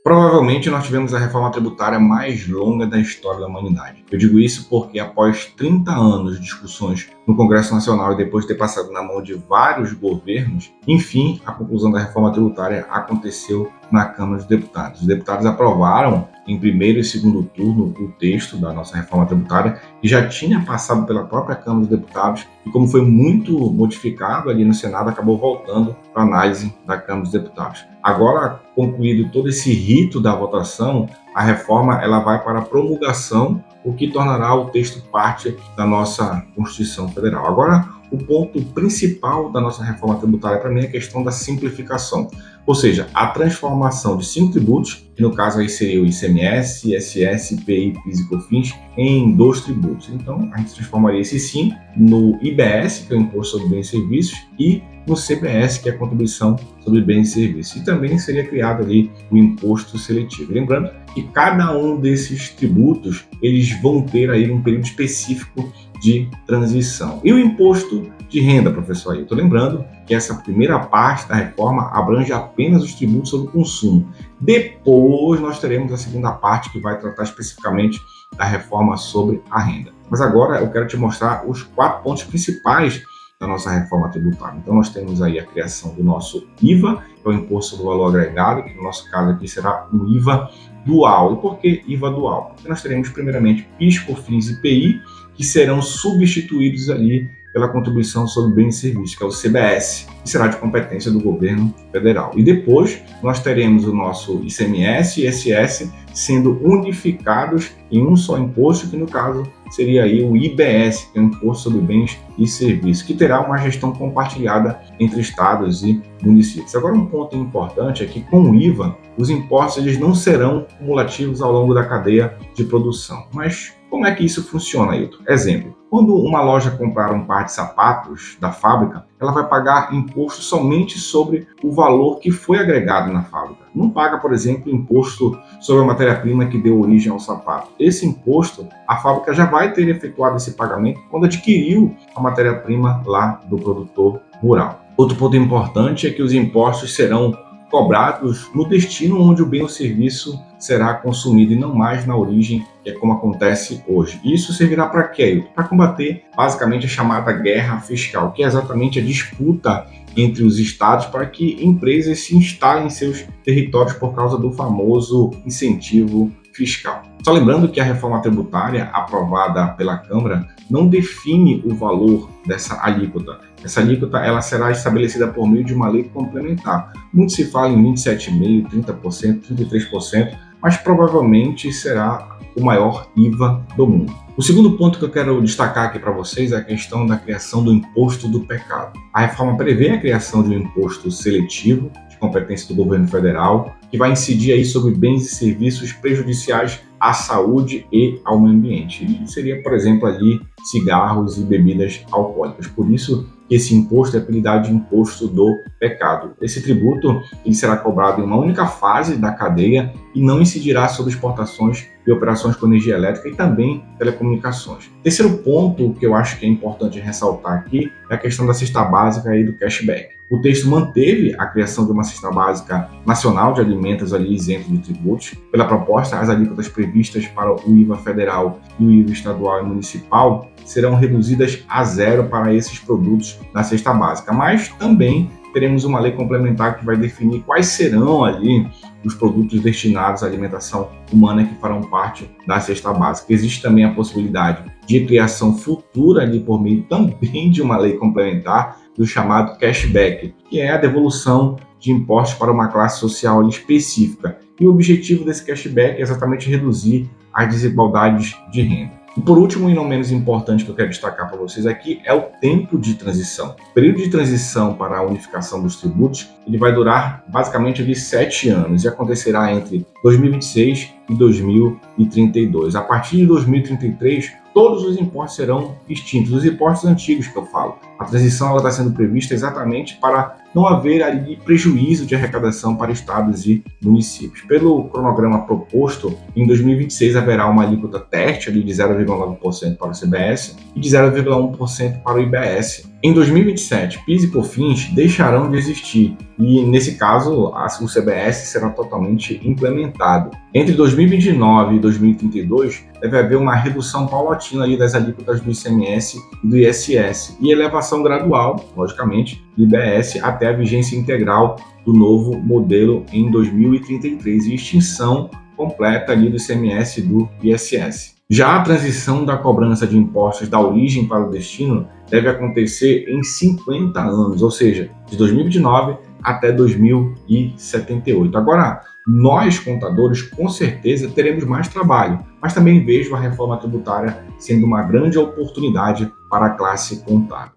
Provavelmente nós tivemos a reforma tributária mais longa da história da humanidade. Eu digo isso porque após 30 anos de discussões no Congresso Nacional e depois de ter passado na mão de vários governos, enfim, a conclusão da reforma tributária aconteceu na Câmara dos Deputados. Os deputados aprovaram em primeiro e segundo turno o texto da nossa reforma tributária, que já tinha passado pela própria Câmara dos Deputados e, como foi muito modificado ali no Senado, acabou voltando para análise da Câmara dos Deputados. Agora, concluído todo esse rito da votação, a reforma ela vai para a promulgação, o que tornará o texto parte da nossa Constituição Federal. Agora, o ponto principal da nossa reforma tributária para mim é a questão da simplificação, ou seja, a transformação de 5 tributos, que no caso aí seria o ICMS, ISS, IPI, PIS e COFINS, em 2 tributos. Então, a gente transformaria esse 5 no IBS, que é o Imposto sobre Bens e Serviços, e no CBS, que é a Contribuição sobre Bens e Serviços. E também seria criado ali o Imposto Seletivo. Lembrando que cada um desses tributos, eles vão ter aí um período específico de transição. E o Imposto de Renda, professor Ailton? Lembrando que essa primeira parte da reforma abrange apenas os tributos sobre o consumo. Depois nós teremos a segunda parte, que vai tratar especificamente da reforma sobre a renda. Mas agora eu quero te mostrar os 4 pontos principais da nossa reforma tributária. Então nós temos aí a criação do nosso IVA, que é o Imposto sobre o Valor Agregado, que no nosso caso aqui será um IVA dual. E por que IVA dual? Porque nós teremos primeiramente PIS, COFINS e IPI, que serão substituídos ali pela Contribuição sobre Bens e Serviços, que é o CBS, que será de competência do governo federal. E depois nós teremos o nosso ICMS e ISS sendo unificados em um só imposto, que no caso seria aí o IBS, que é o Imposto sobre Bens e Serviços, que terá uma gestão compartilhada entre estados e municípios. Agora, um ponto importante é que com o IVA, os impostos eles não serão cumulativos ao longo da cadeia de produção. Mas como é que isso funciona, Ailton? Exemplo, quando uma loja comprar um par de sapatos da fábrica, ela vai pagar imposto somente sobre o valor que foi agregado na fábrica. Não paga, por exemplo, imposto sobre a matéria-prima que deu origem ao sapato. Esse imposto, a fábrica já vai ter efetuado esse pagamento quando adquiriu a matéria-prima lá do produtor rural. Outro ponto importante é que os impostos serão cobrados no destino onde o bem ou serviço será consumido e não mais na origem, que é como acontece hoje. Isso servirá para quê? Para combater basicamente a chamada guerra fiscal, que é exatamente a disputa entre os estados para que empresas se instalem em seus territórios por causa do famoso incentivo fiscal. Só lembrando que a reforma tributária aprovada pela Câmara não define o valor dessa alíquota. Essa alíquota ela será estabelecida por meio de uma lei complementar. Muito se fala em 27,5%, 30%, 33%, mas provavelmente será o maior IVA do mundo. O segundo ponto que eu quero destacar aqui para vocês é a questão da criação do imposto do pecado. A reforma prevê a criação de um imposto seletivo, de competência do governo federal, que vai incidir aí sobre bens e serviços prejudiciais à saúde e ao meio ambiente. E seria, por exemplo, ali cigarros e bebidas alcoólicas. Por isso que esse imposto é apelidado de imposto do pecado. Esse tributo ele será cobrado em uma única fase da cadeia e não incidirá sobre exportações e operações com energia elétrica e também telecomunicações. Terceiro ponto que eu acho que é importante ressaltar aqui é a questão da cesta básica e do cashback. O texto manteve a criação de uma cesta básica nacional de alimentos ali isento de tributos. Pela proposta, as alíquotas previstas para o IVA federal e o IVA estadual e municipal serão reduzidas a 0 para esses produtos na cesta básica, mas também teremos uma lei complementar que vai definir quais serão ali os produtos destinados à alimentação humana que farão parte da cesta básica. Existe também a possibilidade de criação futura ali por meio também de uma lei complementar do chamado cashback, que é a devolução de impostos para uma classe social específica. E o objetivo desse cashback é exatamente reduzir as desigualdades de renda. E por último, e não menos importante que eu quero destacar para vocês aqui, é o tempo de transição. O período de transição para a unificação dos tributos ele vai durar basicamente ali 7 anos e acontecerá entre 2026 e 2032. A partir de 2033, todos os impostos serão extintos, os impostos antigos que eu falo. A transição está sendo prevista exatamente para não haver ali prejuízo de arrecadação para estados e municípios. Pelo cronograma proposto, em 2026 haverá uma alíquota teste ali de 0,9% para o CBS e de 0,1% para o IBS. Em 2027, PIS e COFINS deixarão de existir e, nesse caso, o CBS será totalmente implementado. Entre 2029 e 2032, deve haver uma redução paulatina ali das alíquotas do ICMS e do ISS e elevação gradual, logicamente, do IBS até a vigência integral do novo modelo em 2033 e extinção completa ali do ICMS e do ISS. Já a transição da cobrança de impostos da origem para o destino deve acontecer em 50 anos, ou seja, de 2029 até 2078. Agora, nós, contadores, com certeza teremos mais trabalho, mas também vejo a reforma tributária sendo uma grande oportunidade para a classe contábil.